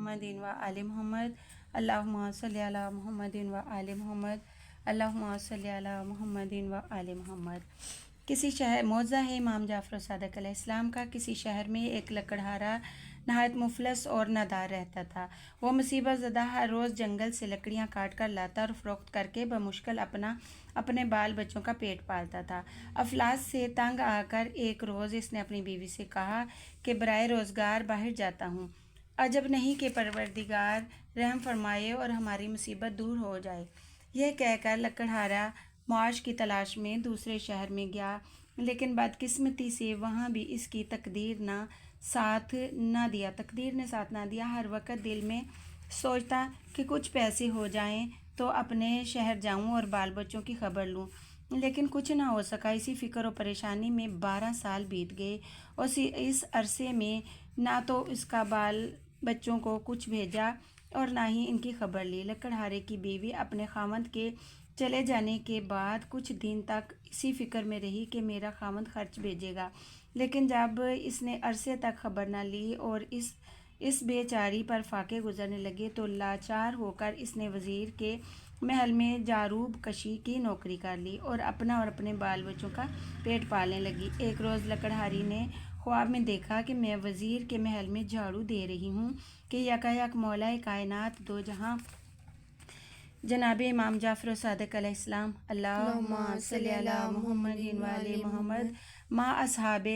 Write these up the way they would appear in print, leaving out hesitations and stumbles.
محمد و آل محمد اللہم صلی علی محمد و آل محمد اللہم صلی علی محمد و آل محمد۔ کسی شہر موضع ہے امام جعفر صادق علیہ السلام کا، کسی شہر میں ایک لکڑہارا نہایت مفلس اور نادار رہتا تھا۔ وہ مصیبت زدہ ہر روز جنگل سے لکڑیاں کاٹ کر لاتا اور فروخت کر کے بمشکل اپنے بال بچوں کا پیٹ پالتا تھا۔ افلاس سے تنگ آ کر ایک روز اس نے اپنی بیوی سے کہا کہ برائے روزگار باہر جاتا ہوں، عجب نہیں کہ پروردگار رحم فرمائے اور ہماری مصیبت دور ہو جائے۔ یہ کہہ کر لکڑہارا معاش کی تلاش میں دوسرے شہر میں گیا، لیکن بدقسمتی سے وہاں بھی اس کی تقدیر نے ساتھ نہ دیا۔ ہر وقت دل میں سوچتا کہ کچھ پیسے ہو جائیں تو اپنے شہر جاؤں اور بال بچوں کی خبر لوں، لیکن کچھ نہ ہو سکا۔ اسی فکر و پریشانی میں 12 سال بیت گئے اور اس عرصے میں نہ تو اس کا بال بچوں کو کچھ بھیجا اور نہ ہی ان کی خبر لی۔ لکڑہارے کی بیوی اپنے خاوند کے چلے جانے کے بعد کچھ دن تک اسی فکر میں رہی کہ میرا خاوند خرچ بھیجے گا، لیکن جب اس نے عرصے تک خبر نہ لی اور اس بے چاری پر فاقے گزرنے لگے تو لاچار ہو کر اس نے وزیر کے محل میں جاروب کشی کی نوکری کر لی اور اپنے بال بچوں کا پیٹ پالنے لگی۔ ایک روز لکڑہاری نے خواب میں دیکھا کہ میں وزیر کے محل میں جھاڑو دے رہی ہوں کہ یکایک مولا کائنات دو جہاں جناب امام جعفر صادق علیہ السلام اللہم صلی علی محمد و آل محمد مع اصحاب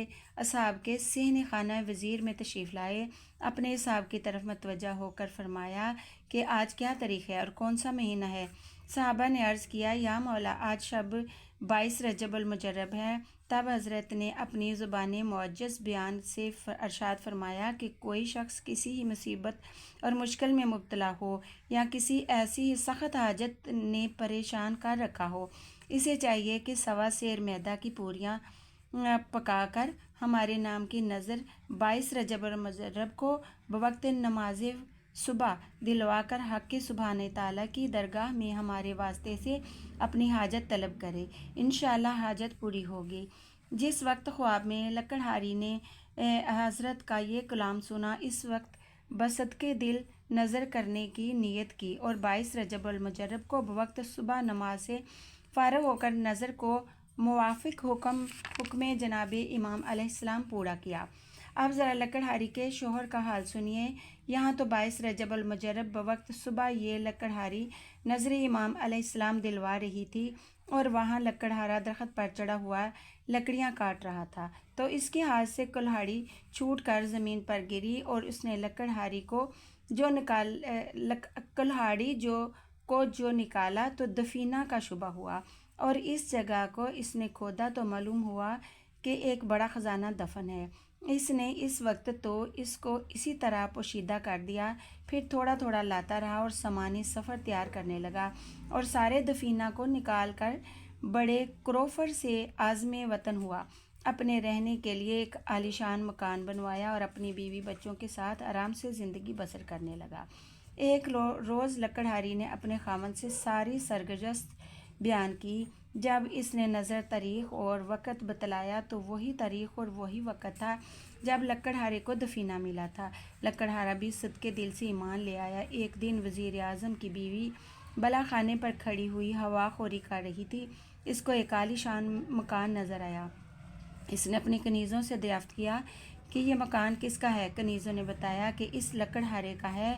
کے صحن خانہ وزیر میں تشریف لائے۔ اپنے اصحاب کی طرف متوجہ ہو کر فرمایا کہ آج کیا تاریخ ہے اور کون سا مہینہ ہے؟ صحابہ نے عرض کیا یا مولا آج شب 22 رجب المجرب ہے۔ تب حضرت نے اپنی زبان معجز بیان سے ارشاد فرمایا کہ کوئی شخص کسی ہی مصیبت اور مشکل میں مبتلا ہو یا کسی ایسی ہی سخت حاجت نے پریشان کر رکھا ہو، اسے چاہیے کہ 1.25 سیر میدہ کی پوریاں پکا کر ہمارے نام کی نظر 22 رجب المجرب کو بوقت نماز صبح دلوا کر حق کے سبحانہ تعالیٰ کی درگاہ میں ہمارے واسطے سے اپنی حاجت طلب کرے، انشاءاللہ حاجت پوری ہوگی۔ جس وقت خواب میں لکڑہاری نے حضرت کا یہ کلام سنا، اس وقت بصدقِ دل نظر کرنے کی نیت کی اور 22 رجب المجرب کو بوقت صبح نماز سے فارغ ہو کر نظر کو موافق حکم جناب امام علیہ السلام پورا کیا۔ اب ذرا لکڑہاری کے شوہر کا حال سنیے۔ یہاں تو 22 رجب المجرب بوقت صبح یہ لکڑہاری نظر امام علیہ السلام دلوا رہی تھی اور وہاں لکڑہارا درخت پر چڑھا ہوا لکڑیاں کاٹ رہا تھا، تو اس کے ہاتھ سے کلہاڑی چھوٹ کر زمین پر گری اور اس نے کلہاڑی کو جو نکالا تو دفینہ کا شبہ ہوا اور اس جگہ کو اس نے کھودا تو معلوم ہوا کہ ایک بڑا خزانہ دفن ہے۔ اس نے اس وقت تو اس کو اسی طرح پوشیدہ کر دیا، پھر تھوڑا تھوڑا لاتا رہا اور سامان سفر تیار کرنے لگا اور سارے دفینہ کو نکال کر بڑے کروفر سے عازم وطن ہوا، اپنے رہنے کے لیے ایک عالیشان مکان بنوایا اور اپنی بیوی بچوں کے ساتھ آرام سے زندگی بسر کرنے لگا۔ ایک روز لکڑہاری نے اپنے خاوند سے ساری سرگزشت بیان کی۔ جب اس نے نظر تاریخ اور وقت بتلایا تو وہی تاریخ اور وہی وقت تھا جب لکڑہارے کو دفینہ ملا تھا۔ لکڑہارا بھی صدقے دل سے ایمان لے آیا۔ ایک دن وزیر اعظم کی بیوی بلا خانے پر کھڑی ہوئی ہوا خوری کر رہی تھی، اس کو ایک عالیشان مکان نظر آیا۔ اس نے اپنی کنیزوں سے دریافت کیا کہ یہ مکان کس کا ہے؟ کنیزوں نے بتایا کہ اس لکڑہارے کا ہے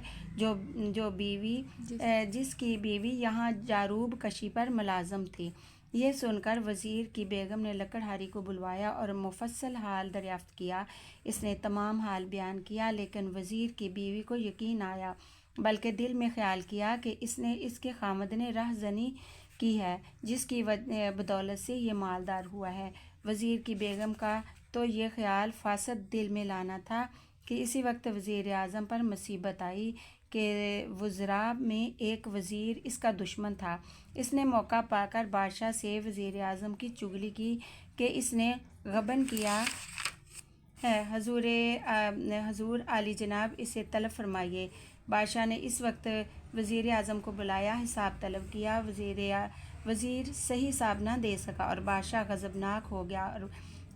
جس کی بیوی یہاں جاروب کشی پر ملازم تھی۔ یہ سن کر وزیر کی بیگم نے لکڑہاری کو بلوایا اور مفصل حال دریافت کیا۔ اس نے تمام حال بیان کیا، لیکن وزیر کی بیوی کو یقین آیا، بلکہ دل میں خیال کیا کہ اس کے خاوند نے رہ زنی کی ہے، جس کی بدولت سے یہ مالدار ہوا ہے۔ وزیر کی بیگم کا تو یہ خیال فاسد دل میں لانا تھا کہ اسی وقت وزیر اعظم پر مصیبت آئی کہ وزراء میں ایک وزیر اس کا دشمن تھا۔ اس نے موقع پا کر بادشاہ سے وزیر اعظم کی چغلی کی کہ اس نے غبن کیا ہے، حضور عالی جناب اسے طلب فرمائیے۔ بادشاہ نے اس وقت وزیر اعظم کو بلایا، حساب طلب کیا۔ وزیر صحیح حساب نہ دے سکا اور بادشاہ غضبناک ہو گیا اور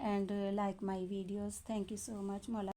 and like my videos. Thank you so much.